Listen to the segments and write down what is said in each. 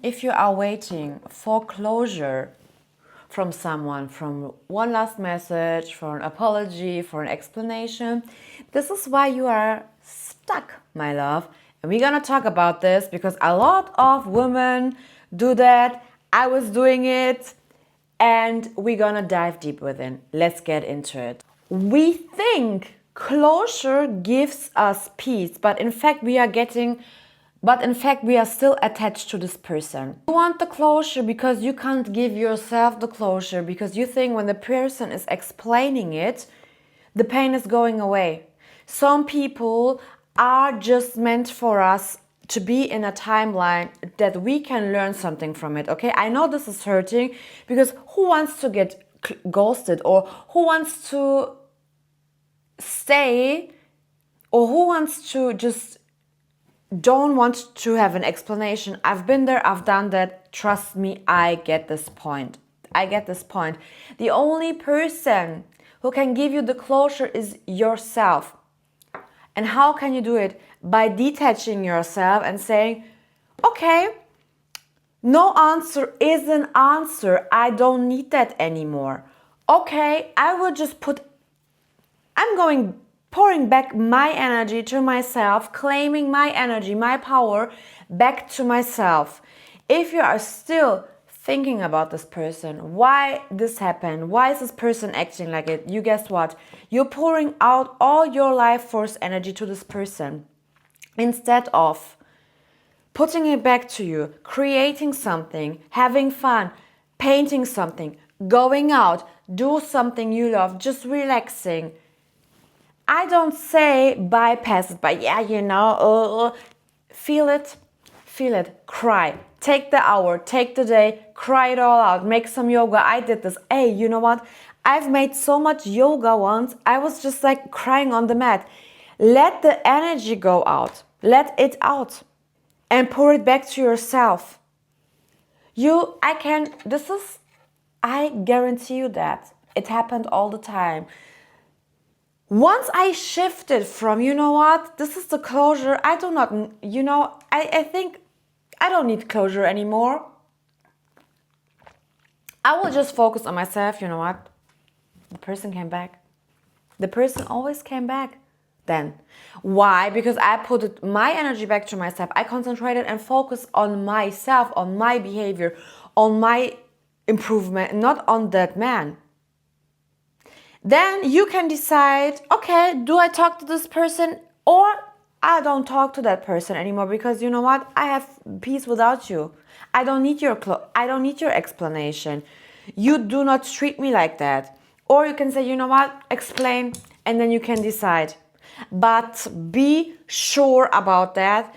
if you are waiting for closure from someone, from one last message, for an apology, for an explanation, this is why you are stuck, my love. And we're gonna talk about this because a lot of women do that. I was doing it, and we're gonna dive deep within. Let's get into it. We think closure gives us peace, but in fact we are still attached to this person. You want the closure because you can't give yourself the closure, because you think when the person is explaining it, the pain is going away. Some people are just meant for us to be in a timeline that we can learn something from it, okay? I know this is hurting, because who wants to get ghosted, or who wants to stay, or who wants to just don't want to have an explanation? I've been there, I've done that. Trust me, I get this point. The only person who can give you the closure is yourself. And how can you do it? By detaching yourself and saying, okay, no answer is an answer. I don't need that anymore. Okay, pouring back my energy to myself, claiming my energy, my power back to myself. If you are still thinking about this person, why this happened, why is this person acting like it, you guess what? You're pouring out all your life force energy to this person instead of putting it back to you, creating something, having fun, painting something, going out, do something you love, just relaxing. I don't say bypass it, but feel it, cry. Take the hour, take the day, cry it all out, make some yoga. I did this. Hey, you know what? I've made so much yoga once. I was just like crying on the mat. Let the energy go out. Let it out and pour it back to yourself. I guarantee you that it happened all the time. Once I shifted from, this is the closure, I think I don't need closure anymore. I will just focus on myself. You know what? The person came back. The person always came back then. Why? Because I put my energy back to myself. I concentrated and focused on myself, on my behavior, on my improvement, not on that man. Then you can decide, okay, do I talk to this person, or I don't talk to that person anymore, because you know what? I have peace without you. I don't need your explanation. You do not treat me like that. Or you can say, you know what? Explain, and then you can decide. But be sure about that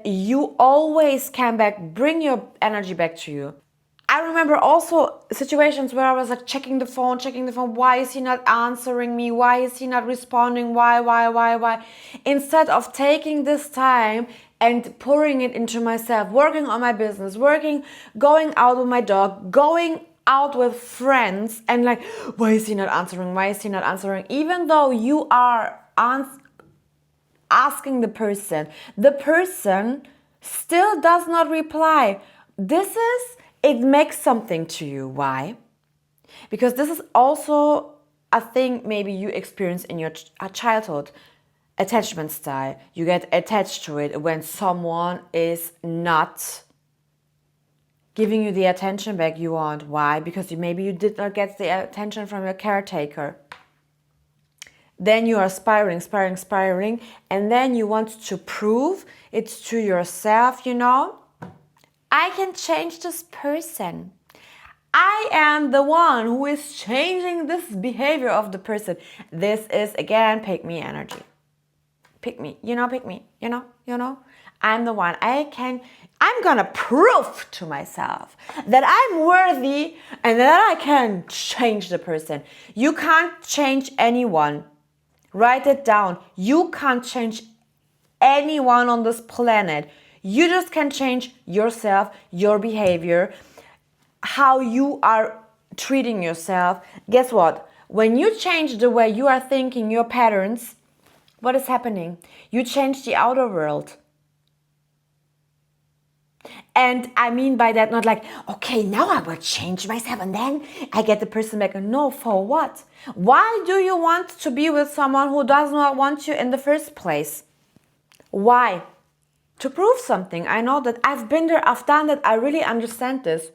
you always can bring your energy back to you. I remember also situations where I was like checking the phone. Why is he not answering me? Why is he not responding? Why? Instead of taking this time and pouring it into myself, working on my business, going out with my dog, going out with friends, and like, why is he not answering? Even though you are asking the person still does not reply. It makes something to you. Why? Because this is also a thing maybe you experience in your childhood. Attachment style. You get attached to it when someone is not giving you the attention back you want. Why? Because maybe you did not get the attention from your caretaker. Then you are spiraling, and then you want to prove it to yourself, I can change this person. I am the one who is changing this behavior of the person. This is, again, pick me energy. Pick me, pick me, I'm the one. I'm gonna prove to myself that I'm worthy and that I can change the person. You can't change anyone. Write it down. You can't change anyone on this planet. You just can change yourself, your behavior, how you are treating yourself. Guess what? When you change the way you are thinking, your patterns, what is happening? You change the outer world. And I mean by that, not like, okay, now I will change myself and then I get the person back. No, for what? Why do you want to be with someone who does not want you in the first place? Why? To prove something. I know that I've been there, I've done that, I really understand this.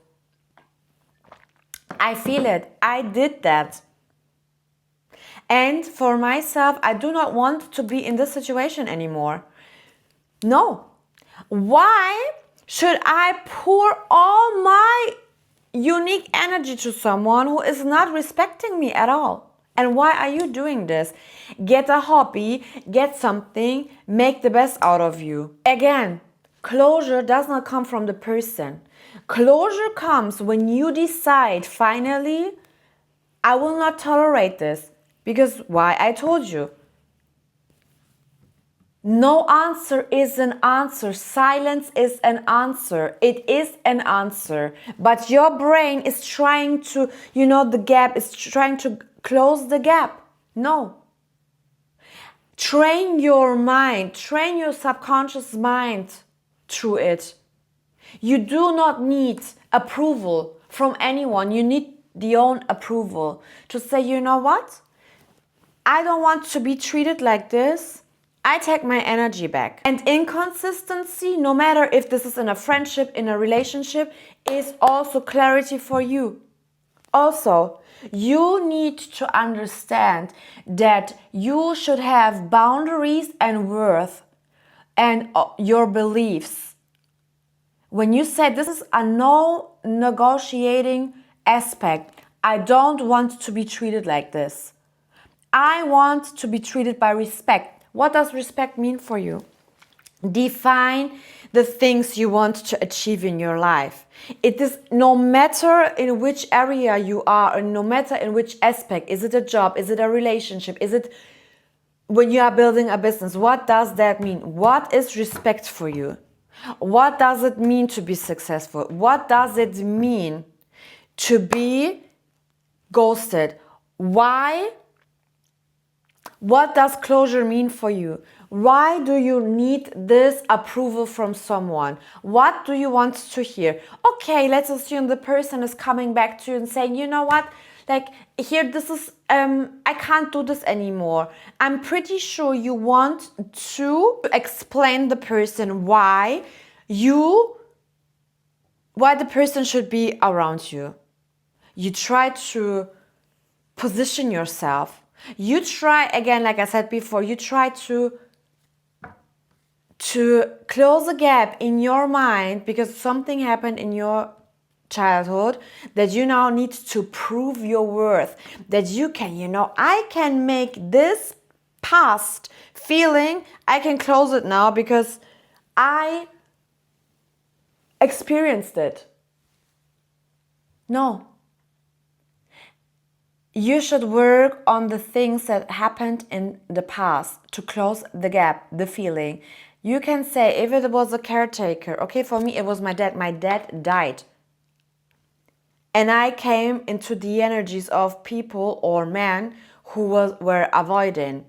I feel it. I did that. And for myself, I do not want to be in this situation anymore. No. Why should I pour all my unique energy to someone who is not respecting me at all? And why are you doing this? Get a hobby, get something, make the best out of you. Again, closure does not come from the person. Closure comes when you decide, finally, I will not tolerate this. Because why? I told you. No answer is an answer. Silence is an answer. It is an answer. But your brain is trying to, the gap is trying to close the gap. No. Train your mind, train your subconscious mind through it. You do not need approval from anyone. You need the own approval to say, you know what? I don't want to be treated like this. I take my energy back. And inconsistency, no matter if this is in a friendship, in a relationship, is also clarity for you. Also, you need to understand that you should have boundaries and worth and your beliefs. When you say this is a no negotiating aspect, I don't want to be treated like this. I want to be treated by respect. What does respect mean for you? Define the things you want to achieve in your life. It is no matter in which area you are, or no matter in which aspect. Is it a job? Is it a relationship? Is it when you are building a business? What does that mean? What is respect for you? What does it mean to be successful? What does it mean to be ghosted? Why? What does closure mean for you? Why do you need this approval from someone? What do you want to hear? Okay, let's assume the person is coming back to you and saying, you know what? Like, here, this is, I can't do this anymore. I'm pretty sure you want to explain the person why the person should be around you. You try to position yourself. You try, again, like I said before, you try to close a gap in your mind because something happened in your childhood that you now need to prove your worth. That you can, I can make this past feeling, I can close it now because I experienced it. No. You should work on the things that happened in the past to close the gap, the feeling. You can say, if it was a caretaker, okay, for me it was my dad. My dad died. And I came into the energies of people or men who were avoidant.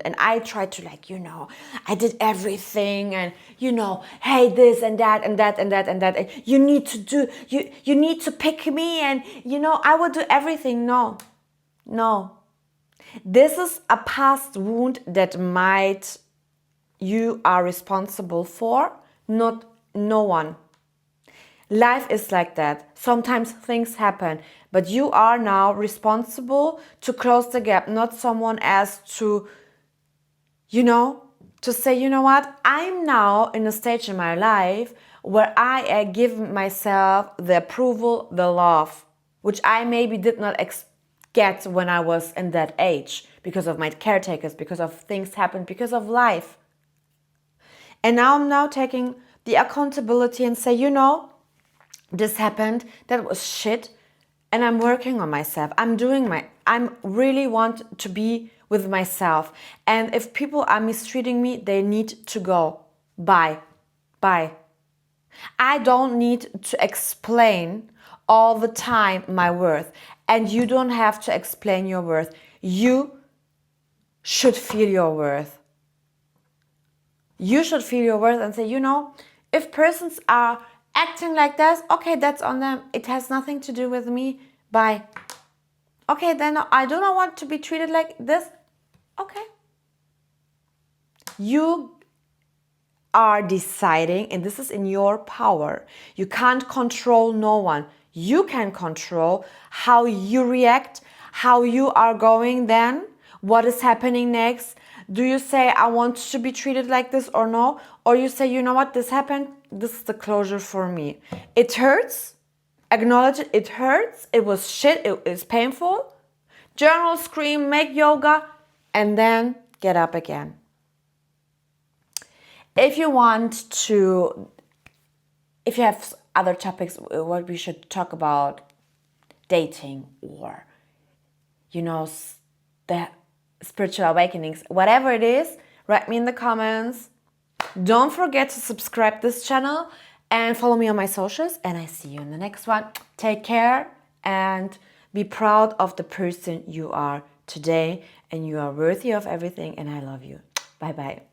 And I tried to I did everything and, hey, this and that and that and that and that. And you need to do, you need to pick me and, I will do everything. No. This is a past wound that you are responsible for, not no one. Life is like that. Sometimes things happen, but you are now responsible to close the gap, not someone else to say, you know what, I'm now in a stage in my life where I give myself the approval, the love, which I maybe did not get when I was in that age because of my caretakers, because of things happened, because of life. And now I'm now taking the accountability and say, this happened, that was shit, and I'm working on myself. I really want to be with myself. And if people are mistreating me, they need to go. Bye. I don't need to explain all the time my worth. And you don't have to explain your worth. You should feel your worth. You should feel your worth and say, If persons are acting like this, okay, that's on them. It has nothing to do with me. Bye. Okay, then I do not want to be treated like this. Okay. You are deciding, and this is in your power. You can't control no one. You can control how you react, how you are going then, what is happening next. Do you say, I want to be treated like this or no? Or you say, you know what, this happened, this is the closure for me. It hurts, acknowledge it, it hurts, it was shit, it is painful. Journal, scream, make yoga, and then get up again. If you want to, if you have other topics, what we should talk about, dating or, the spiritual awakenings, whatever it is, write me in the comments. Don't forget to subscribe this channel and follow me on my socials, and I see you in the next one. Take care and be proud of the person you are today, and you are worthy of everything, and I love you. Bye bye.